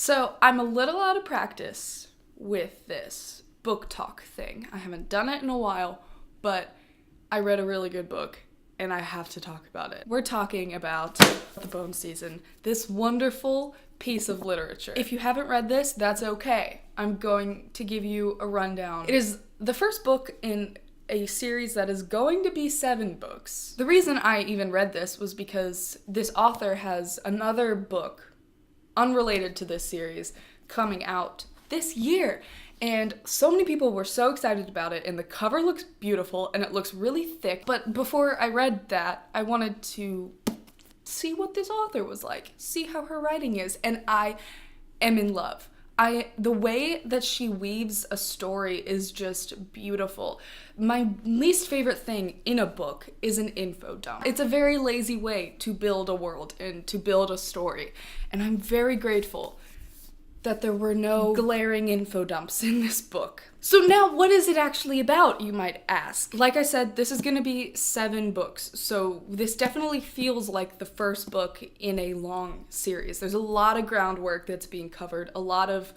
So I'm a little out of practice with this book talk thing. I haven't done it in a while, but I read a really good book and I have to talk about it. We're talking about The Bone Season, this wonderful piece of literature. If you haven't read this, that's okay. I'm going to give you a rundown. It is the first book in a series that is going to be 7 books. The reason I even read this was because this author has another book unrelated to this series coming out this year. And so many people were so excited about it, and the cover looks beautiful and it looks really thick. But before I read that, I wanted to see what this author was like, see how her writing is, and I am in love. The way that she weaves a story is just beautiful. My least favorite thing in a book is an info dump. It's a very lazy way to build a world and to build a story, and I'm very grateful that there were no glaring info dumps in this book. So now, what is it actually about, you might ask? Like I said, this is gonna be 7 books, so this definitely feels like the first book in a long series. There's a lot of groundwork that's being covered, a lot of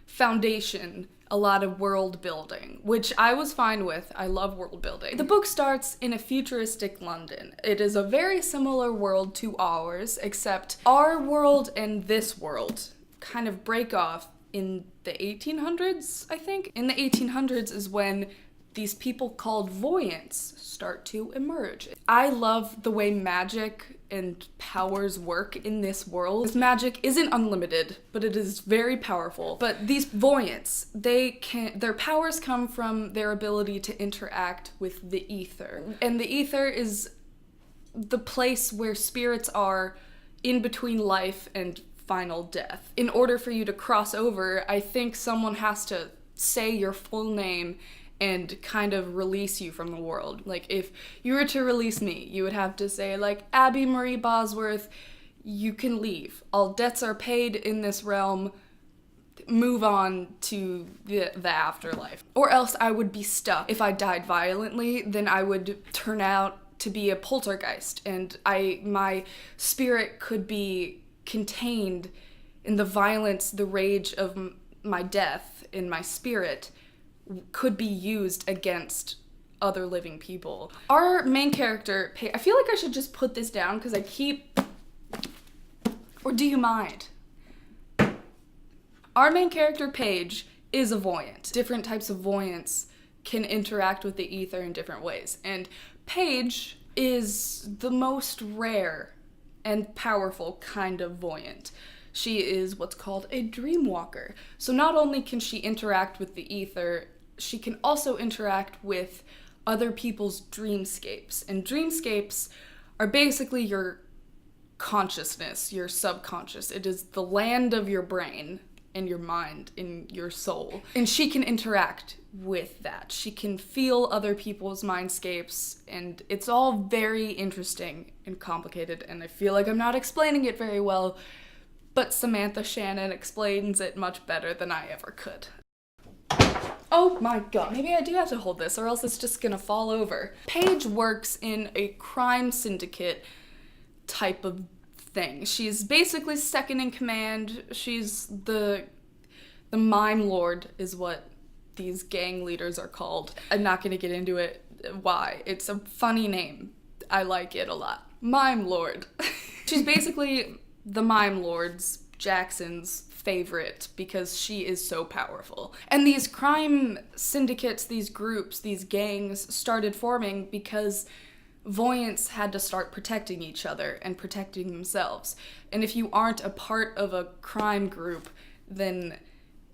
foundation, a lot of world building, which I was fine with. I love world building. The book starts in a futuristic London. It is a very similar world to ours, except our world and this world kind of break off in the 1800s, I think. In the 1800s is when these people called voyants start to emerge. I love the way magic and powers work in this world. This magic isn't unlimited, but it is very powerful. But these voyants, their powers come from their ability to interact with the ether. And the ether is the place where spirits are in between life and final death. In order for you to cross over, I think someone has to say your full name and kind of release you from the world. Like, if you were to release me, you would have to say, like, Abby Marie Bosworth, you can leave. All debts are paid in this realm. Move on to the afterlife. Or else I would be stuck. If I died violently, then I would turn out to be a poltergeist, and my spirit could be contained in the violence, the rage of my death in my spirit could be used against other living people. Our main character, I feel like I should just put this down because or do you mind? Our main character, Paige, is a voyant. Different types of voyants can interact with the ether in different ways, and Paige is the most rare and powerful kind of voyant. She is what's called a dream walker. So not only can she interact with the ether, she can also interact with other people's dreamscapes. And dreamscapes are basically your consciousness, your subconscious. It is the land of your brain and your mind and your soul. And she can interact with that. She can feel other people's mindscapes, and it's all very interesting and complicated, and I feel like I'm not explaining it very well, but Samantha Shannon explains it much better than I ever could. Oh my god, maybe I do have to hold this or else it's just gonna fall over. Paige works in a crime syndicate type of thing. She's basically second in command. She's the mime lord is what these gang leaders are called. I'm not gonna get into it why. It's a funny name. I like it a lot. Mime lord. She's basically the mime lord's, Jackson's, favorite because she is so powerful. And these crime syndicates, these groups, these gangs started forming because voyants had to start protecting each other and protecting themselves. And if you aren't a part of a crime group, then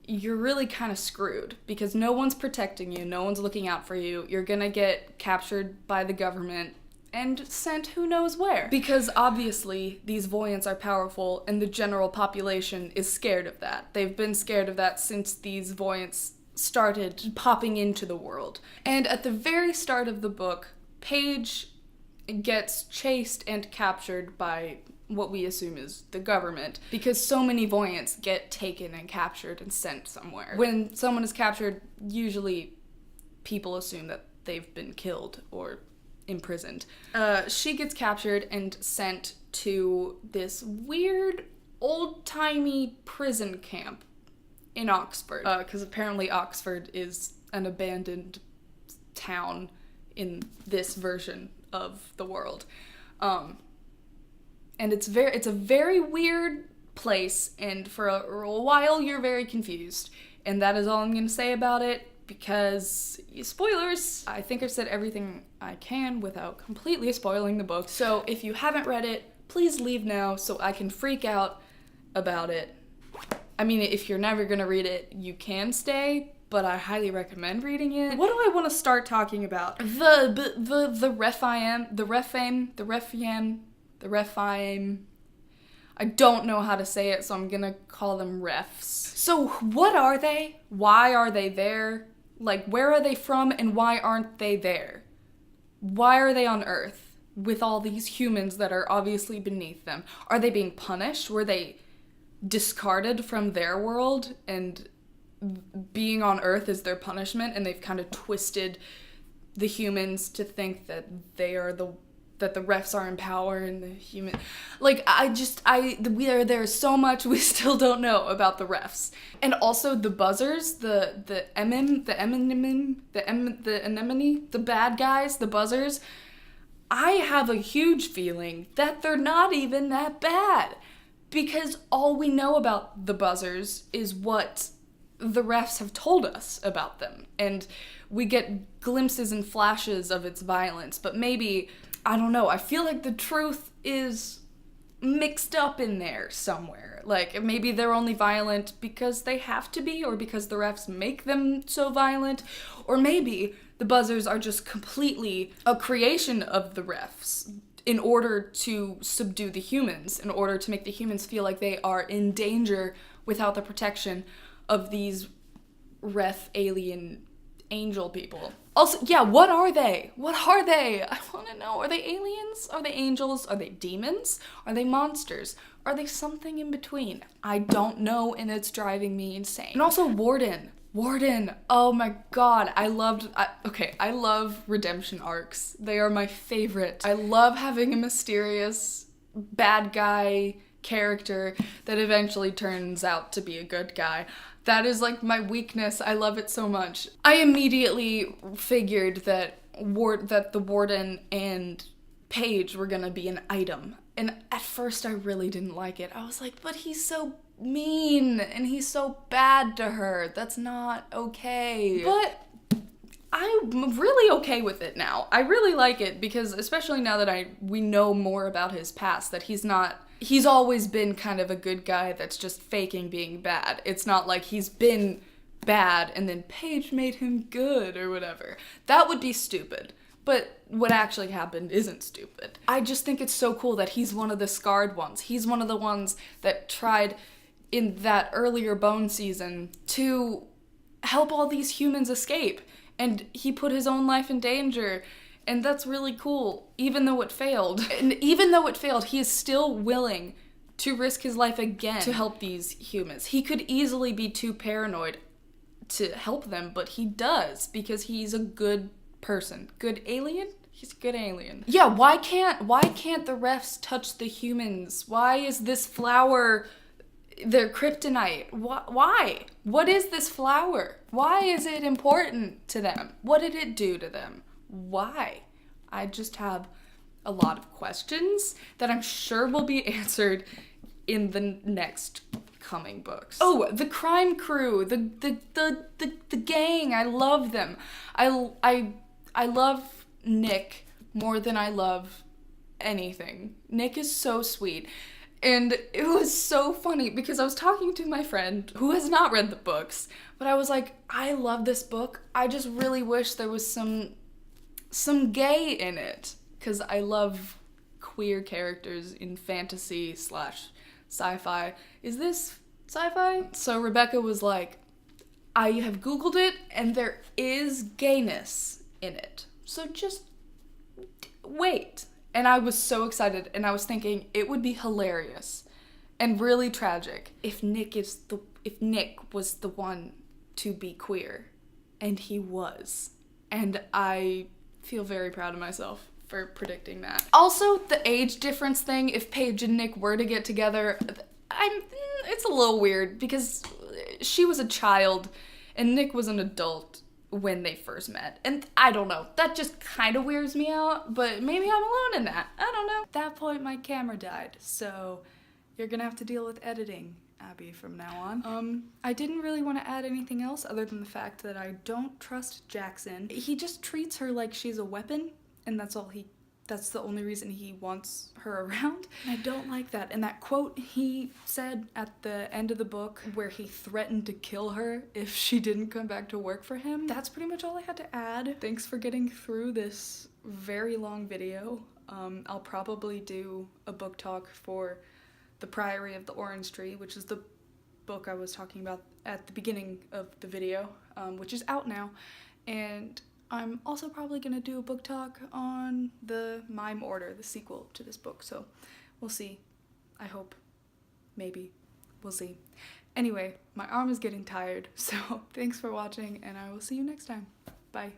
you're really kind of screwed because no one's protecting you, no one's looking out for you. You're gonna get captured by the government and sent who knows where. Because obviously these voyants are powerful and the general population is scared of that. They've been scared of that since these voyants started popping into the world. And at the very start of the book, Paige gets chased and captured by what we assume is the government because so many voyants get taken and captured and sent somewhere. When someone is captured, usually people assume that they've been killed or imprisoned. She gets captured and sent to this weird old-timey prison camp in Oxford. Because apparently Oxford is an abandoned town in this version of the world. And it's a very weird place, and for a while you're very confused. And that is all I'm going to say about it, because spoilers. I think I've said everything I can without completely spoiling the book. So if you haven't read it, please leave now so I can freak out about it. I mean, if you're never going to read it, you can stay, but I highly recommend reading it. What do I want to start talking about? The refime. I don't know how to say it, so I'm gonna call them refs. So what are they? Why are they there? Like, where are they from and why aren't they there? Why are they on Earth with all these humans that are obviously beneath them? Are they being punished? Were they discarded from their world and being on Earth is their punishment, and they've kind of twisted the humans to think that that the refs are in power and the human, like, there's so much we still don't know about the refs. And also the buzzers, the anemone, the bad guys, the buzzers, I have a huge feeling that they're not even that bad, because all we know about the buzzers is what the refs have told us about them, and we get glimpses and flashes of its violence, but maybe, I don't know, I feel like the truth is mixed up in there somewhere. Like, maybe they're only violent because they have to be, or because the refs make them so violent, or maybe the buzzers are just completely a creation of the refs in order to subdue the humans, in order to make the humans feel like they are in danger without the protection of these ref alien angel people. Also, yeah, what are they? What are they? I want to know. Are they aliens? Are they angels? Are they demons? Are they monsters? Are they something in between? I don't know, and it's driving me insane. And also Warden. Oh my god, I love redemption arcs. They are my favorite. I love having a mysterious bad guy character that eventually turns out to be a good guy. That is like my weakness. I love it so much. I immediately figured that the Warden and Paige were gonna be an item. And at first I really didn't like it. I was like, but he's so mean and he's so bad to her. That's not okay. But I'm really okay with it now. I really like it, because especially now that we know more about his past, that he's always been kind of a good guy that's just faking being bad. It's not like he's been bad and then Paige made him good or whatever. That would be stupid. But what actually happened isn't stupid. I just think it's so cool that he's one of the scarred ones. He's one of the ones that tried in that earlier Bone season to help all these humans escape. And he put his own life in danger. And that's really cool, even though it failed. And even though it failed, he is still willing to risk his life again to help these humans. He could easily be too paranoid to help them, but he does, because he's a good person. Good alien? He's a good alien. Yeah, why can't the refs touch the humans? Why is this flower their kryptonite? Why? What is this flower? Why is it important to them? What did it do to them? Why? I just have a lot of questions that I'm sure will be answered in the next coming books. Oh, the crime crew, the gang, I love them. I love Nick more than I love anything. Nick is so sweet. And it was so funny because I was talking to my friend who has not read the books, but I was like, I love this book. I just really wish there was some gay in it, because I love queer characters in fantasy / sci-fi. Is this sci-fi? So Rebecca was like, I have Googled it and there is gayness in it. So just wait. And I was so excited, and I was thinking it would be hilarious and really tragic if Nick was the one to be queer, and he was. And I feel very proud of myself for predicting that. Also, the age difference thing, if Paige and Nick were to get together, it's a little weird because she was a child and Nick was an adult when they first met. And I don't know, that just kind of weirds me out, but maybe I'm alone in that. I don't know. At that point, my camera died, so you're gonna have to deal with editing, Abby, from now on. I didn't really want to add anything else other than the fact that I don't trust Jackson. He just treats her like she's a weapon, and that's the only reason he wants her around. And I don't like that. And that quote he said at the end of the book where he threatened to kill her if she didn't come back to work for him, that's pretty much all I had to add. Thanks for getting through this very long video. I'll probably do a book talk for The Priory of the Orange Tree, which is the book I was talking about at the beginning of the video, which is out now. And I'm also probably gonna do a book talk on the Mime Order, the sequel to this book, so we'll see. I hope. Maybe. We'll see. Anyway, my arm is getting tired, so thanks for watching, and I will see you next time. Bye.